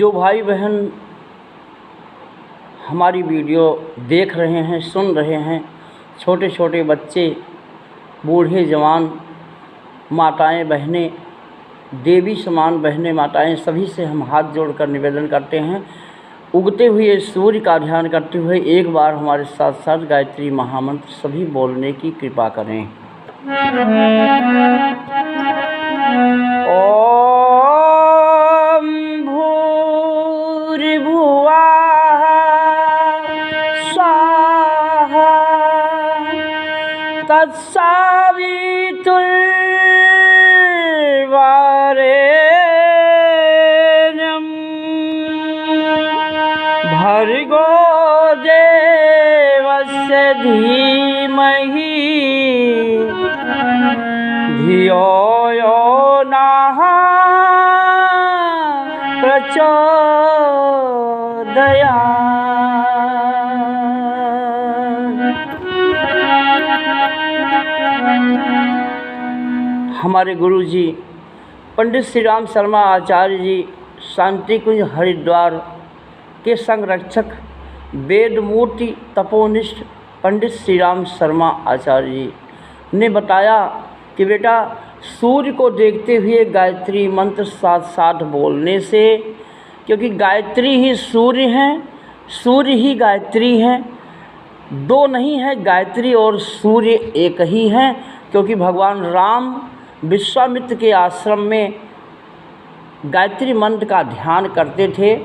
जो भाई बहन हमारी वीडियो देख रहे हैं, सुन रहे हैं, छोटे छोटे बच्चे, बूढ़े जवान, माताएं बहनें, देवी समान बहनें माताएं, सभी से हम हाथ जोड़कर निवेदन करते हैं, उगते हुए सूर्य का ध्यान करते हुए एक बार हमारे साथ साथ गायत्री महामंत्र सभी बोलने की कृपा करें। ओम भूर्भुवः स्वाहा तत्सवितुर्वरेण्यं भर्गो देवस्य धीमहि धियो यो नः प्रचोदयात्। हमारे गुरु जी पंडित श्री राम शर्मा आचार्य जी शांति कुंज हरिद्वार के संरक्षक वेद मूर्ति तपोनिष्ठ पंडित श्री राम शर्मा आचार्य जी ने बताया कि बेटा सूर्य को देखते हुए गायत्री मंत्र साथ साथ बोलने से, क्योंकि गायत्री ही सूर्य हैं, सूर्य ही गायत्री हैं, दो नहीं है, गायत्री और सूर्य एक ही हैं। क्योंकि भगवान राम विश्वामित्र के आश्रम में गायत्री मंत्र का ध्यान करते थे।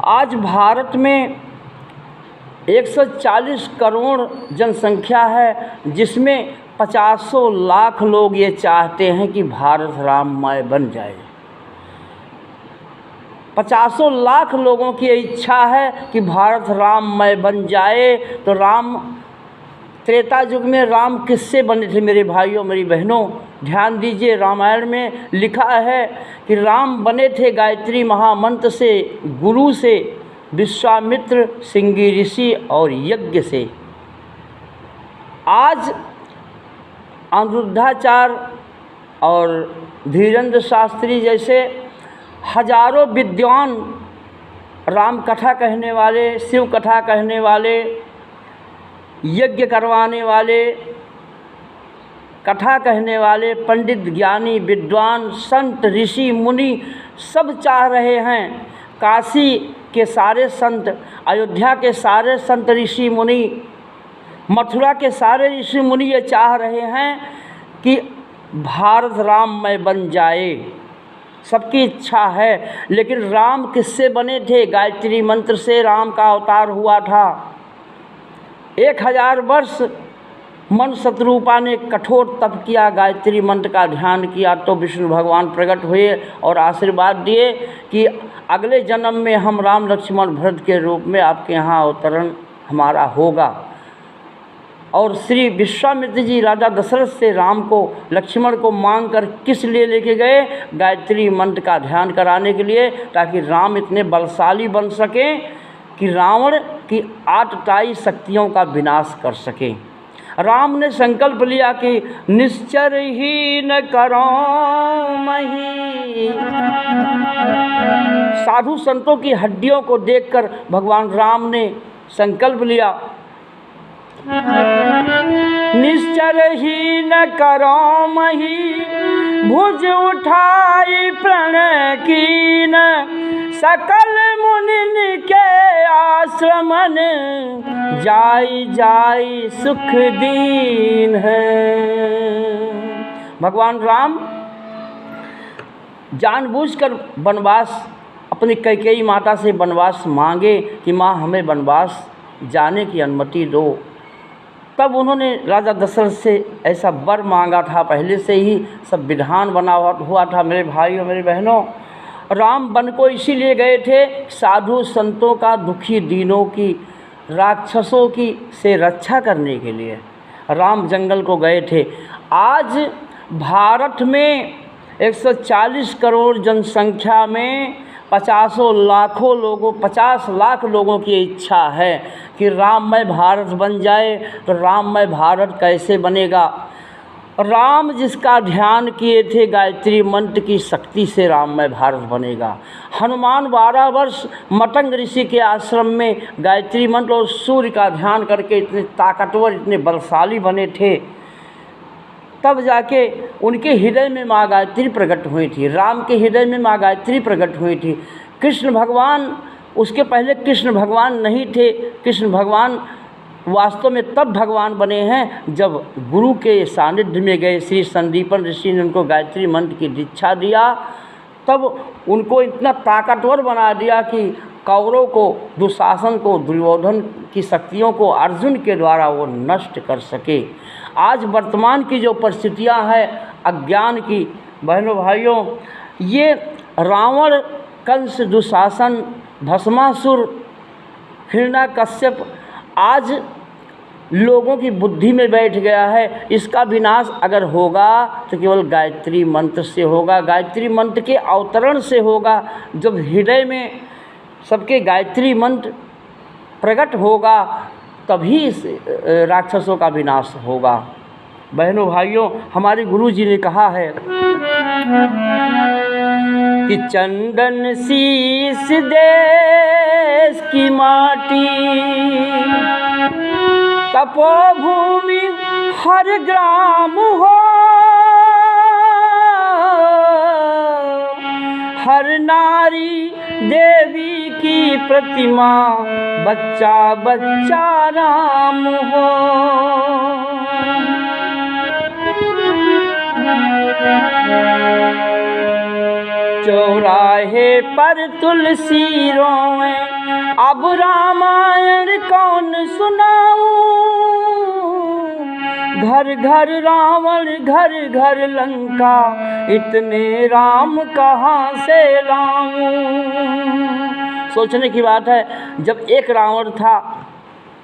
आज भारत में 140 करोड़ जनसंख्या है, जिसमें 50 लाख लोग ये चाहते हैं कि भारत राममय बन जाए। 50 लाख लोगों की इच्छा है कि भारत राममय बन जाए। तो राम, त्रेता युग में राम किससे बने थे मेरे भाइयों मेरी बहनों? ध्यान दीजिए, रामायण में लिखा है कि राम बने थे गायत्री महामंत्र से, गुरु से, विश्वामित्र, सिंगी ऋषि और यज्ञ से। आज अनिरुद्धाचार्य और धीरेन्द्र शास्त्री जैसे हजारों विद्वान, राम कथा कहने वाले, शिव कथा कहने वाले, यज्ञ करवाने वाले, कथा कहने वाले, पंडित, ज्ञानी, विद्वान, संत, ऋषि, मुनि सब चाह रहे हैं, काशी के सारे संत, अयोध्या के सारे संत ऋषि मुनि, मथुरा के सारे ऋषि मुनि ये चाह रहे हैं कि भारत राममय बन जाए। सबकी इच्छा है। लेकिन राम किससे बने थे? गायत्री मंत्र से राम का अवतार हुआ था। 1000 वर्ष मन शत्रुपा ने कठोर तप किया, गायत्री मंत्र का ध्यान किया, तो विष्णु भगवान प्रकट हुए और आशीर्वाद दिए कि अगले जन्म में हम राम लक्ष्मण भरत के रूप में आपके यहाँ अवतरण हमारा होगा। और श्री विश्वामित्र जी राजा दशरथ से राम को, लक्ष्मण को मांग कर किस लिए लेके गए? गायत्री मंत्र का ध्यान कराने के लिए, ताकि राम इतने बलशाली बन सकें कि रावण की आतताई शक्तियों का विनाश कर सकें। राम ने संकल्प लिया कि निश्चर ही न करो मही। साधु संतों की हड्डियों को देखकर भगवान राम ने संकल्प लिया, निश्चर ही न करो मही, भुज उठाई प्रण कीन, सकल मुनि के आश्रमन, जाई जाई सुख दीन है। भगवान राम जानबूझकर वनवास, अपनी कैकेयी माता से वनवास मांगे कि माँ हमें वनवास जाने की अनुमति दो। तब उन्होंने राजा दशरथ से ऐसा वर मांगा था, पहले से ही सब विधान बना हुआ था। मेरे भाइयों मेरी बहनों, राम वन को इसीलिए गए थे, साधु संतों का, दुखी दीनों की, राक्षसों की से रक्षा करने के लिए राम जंगल को गए थे। आज भारत में 140 करोड़ जनसंख्या में 50 लाख लोगों की इच्छा है कि राममय भारत बन जाए। तो राममय भारत कैसे बनेगा? राम जिसका ध्यान किए थे, गायत्री मंत्र की शक्ति से राममय भारत बनेगा। हनुमान 12 वर्ष मतंग ऋषि के आश्रम में गायत्री मंत्र और सूर्य का ध्यान करके इतने ताकतवर, इतने बलशाली बने थे, तब जाके उनके हृदय में माँ गायत्री प्रकट हुई थी। राम के हृदय में माँ गायत्री प्रकट हुई थी। कृष्ण भगवान, उसके पहले कृष्ण भगवान नहीं थे। कृष्ण भगवान वास्तव में तब भगवान बने हैं जब गुरु के सानिध्य में गए। श्री संदीपन ऋषि ने उनको गायत्री मंत्र की दीक्षा दिया, तब उनको इतना ताकतवर बना दिया कि कौरव को, दुशासन को, दुर्योधन की शक्तियों को अर्जुन के द्वारा वो नष्ट कर सके। आज वर्तमान की जो परिस्थितियां हैं अज्ञान की, बहनों भाइयों, ये रावण, कंस, दुशासन, भस्मासुर, हिरण्यकश्यप आज लोगों की बुद्धि में बैठ गया है। इसका विनाश अगर होगा तो केवल गायत्री मंत्र से होगा, गायत्री मंत्र के अवतरण से होगा। जब हृदय में सबके गायत्री मंत्र प्रकट होगा तभी इस राक्षसों का विनाश होगा। बहनों भाइयों, हमारे गुरु जी ने कहा है कि चंदन शीश देश की माटी, तपोभूमि हर ग्राम हो, हर नारी देवी की प्रतिमा, बच्चा बच्चा राम हो। चौराहे पर तुलसी रोए, अब रामायण कौन सुनाऊं, घर घर रावण घर घर लंका, इतने राम कहाँ से लाऊं। सोचने की बात है, जब एक रावण था,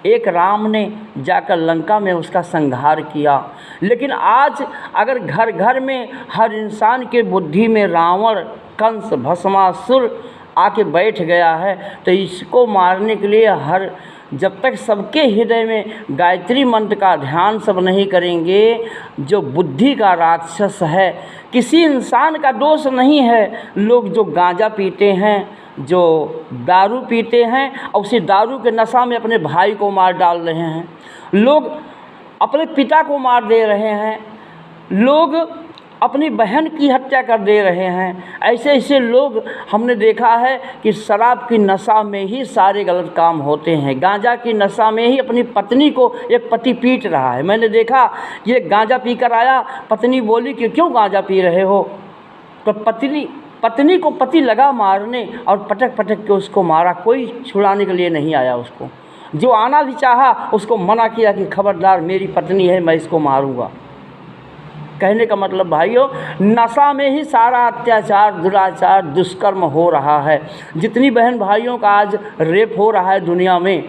एक राम ने जाकर लंका में उसका संहार किया। लेकिन आज अगर घर घर में हर इंसान के बुद्धि में रावण, कंस, भस्मासुर आके बैठ गया है, तो इसको मारने के लिए जब तक सबके हृदय में गायत्री मंत्र का ध्यान सब नहीं करेंगे, जो बुद्धि का राक्षस है, किसी इंसान का दोष नहीं है। लोग जो गांजा पीते हैं, जो दारू पीते हैं और उसी दारू के नशा में अपने भाई को मार डाल रहे हैं, लोग अपने पिता को मार दे रहे हैं, लोग अपनी बहन की हत्या कर दे रहे हैं। ऐसे ऐसे लोग हमने देखा है कि शराब की नशा में ही सारे गलत काम होते हैं। गांजा की नशा में ही अपनी पत्नी को एक पति पीट रहा है। मैंने देखा ये गांजा पी कर आया, पत्नी बोली कि क्यों गांजा पी रहे हो, तो पत्नी को पति लगा मारने और पटक पटक के उसको मारा। कोई छुड़ाने के लिए नहीं आया उसको। जो आना भी चाहा उसको मना किया कि खबरदार, मेरी पत्नी है, मैं इसको मारूंगा। कहने का मतलब भाइयों, नशा में ही सारा अत्याचार, दुराचार, दुष्कर्म हो रहा है। जितनी बहन भाइयों का आज रेप हो रहा है दुनिया में,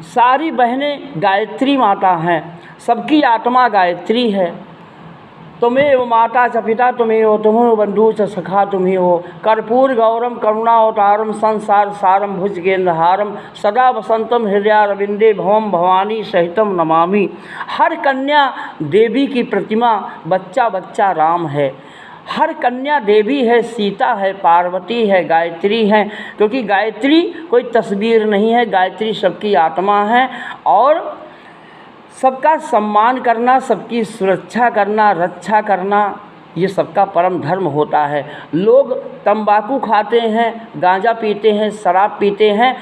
सारी बहनें गायत्री माता हैं, सबकी आत्मा गायत्री है। तुम्हें माता च पिता तुम्हें हो, तुम्हें बंधु च सखा तुम्हें हो, कर्पूर गौरम करुणावतारम संसार सारम भुजगेंद्रहारम, सदा वसंतम हृदयारविंदे भवम भवानी सहितम नमामि। हर कन्या देवी की प्रतिमा, बच्चा बच्चा राम है। हर कन्या देवी है, सीता है, पार्वती है, गायत्री है। क्योंकि गायत्री कोई तस्वीर नहीं है, गायत्री सबकी आत्मा है। और सबका सम्मान करना, सबकी सुरक्षा करना, रक्षा करना, ये सबका परम धर्म होता है। लोग तंबाकू खाते हैं, गांजा पीते हैं, शराब पीते हैं,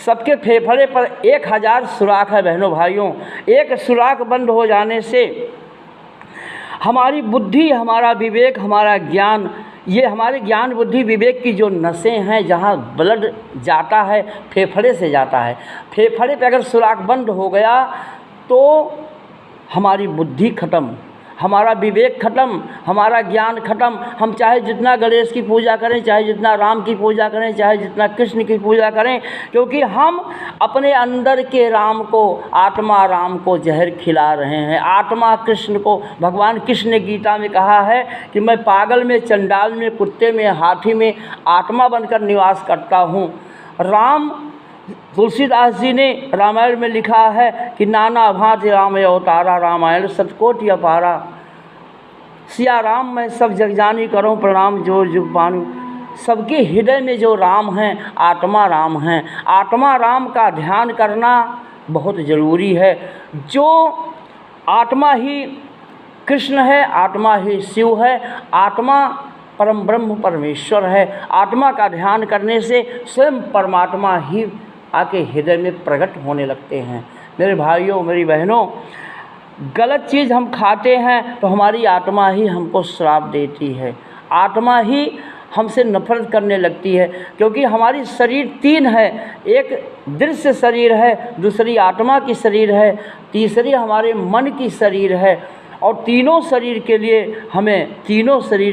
सबके फेफड़े पर 1000 सुराख है। बहनों भाइयों, एक सुराख बंद हो जाने से हमारी बुद्धि, हमारा विवेक, हमारा ज्ञान, ये हमारे ज्ञान बुद्धि विवेक की जो नसें हैं, जहाँ ब्लड जाता है फेफड़े से जाता है। फेफड़े पे अगर सुराख बंद हो गया तो हमारी बुद्धि खत्म, हमारा विवेक खत्म, हमारा ज्ञान खत्म। हम चाहे जितना गणेश की पूजा करें, चाहे जितना राम की पूजा करें, चाहे जितना कृष्ण की पूजा करें, क्योंकि हम अपने अंदर के राम को, आत्मा राम को जहर खिला रहे हैं। आत्मा कृष्ण को, भगवान कृष्ण ने गीता में कहा है कि मैं पागल में, चंडाल में, कुत्ते में, हाथी में आत्मा बनकर निवास करता हूँ। राम तुलसीदास जी ने रामायण में लिखा है कि नाना भांति राम अवतारा, रामायण सतकोटि अपारा। सिया राम मैं सब जग जानी, करूं प्रणाम जो जुग पानी। सबके हृदय में जो राम हैं, आत्मा राम हैं। आत्मा राम का ध्यान करना बहुत ज़रूरी है। जो आत्मा ही कृष्ण है, आत्मा ही शिव है, आत्मा परम ब्रह्म परमेश्वर है। आत्मा का ध्यान करने से स्वयं परमात्मा ही आके हृदय में प्रकट होने लगते हैं। मेरे भाइयों, मेरी बहनों, गलत चीज़ हम खाते हैं तो हमारी आत्मा ही हमको श्राप देती है, आत्मा ही हमसे नफरत करने लगती है। क्योंकि हमारी शरीर तीन है, एक दृश्य शरीर है, दूसरी आत्मा की शरीर है, तीसरी हमारे मन की शरीर है। और तीनों शरीर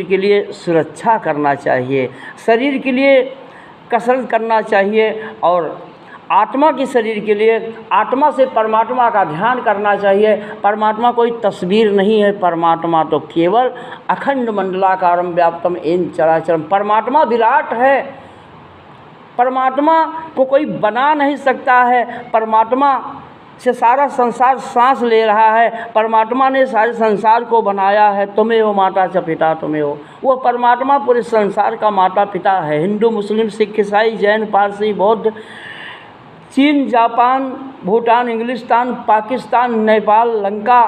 के लिए सुरक्षा करना चाहिए, शरीर के लिए कसरत करना चाहिए, और आत्मा के शरीर के लिए आत्मा से परमात्मा का ध्यान करना चाहिए। परमात्मा कोई तस्वीर नहीं है, परमात्मा तो केवल अखंड मंडलाकारम व्याप्तम येन चराचरम। परमात्मा विराट है, परमात्मा को कोई बना नहीं सकता है। परमात्मा से सारा संसार सांस ले रहा है, परमात्मा ने सारे संसार को बनाया है। तुम्हें हो माता च पिता तुम्हें हो, वो परमात्मा पूरे संसार का माता पिता है। हिंदू, मुस्लिम, सिख, ईसाई, जैन, पारसी, बौद्ध, चीन, जापान, भूटान, इंग्लिस्तान, पाकिस्तान, नेपाल, लंका,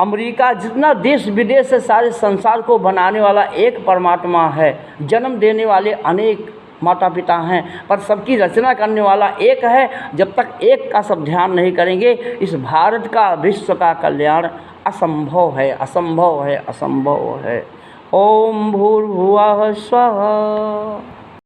अमेरिका, जितना देश विदेश है, सारे संसार को बनाने वाला एक परमात्मा है। जन्म देने वाले अनेक माता पिता हैं, पर सबकी रचना करने वाला एक है। जब तक एक का सब ध्यान नहीं करेंगे, इस भारत का, विश्व का कल्याण असंभव है, असंभव है, असंभव है। ओम भूर्भुवः स्वः।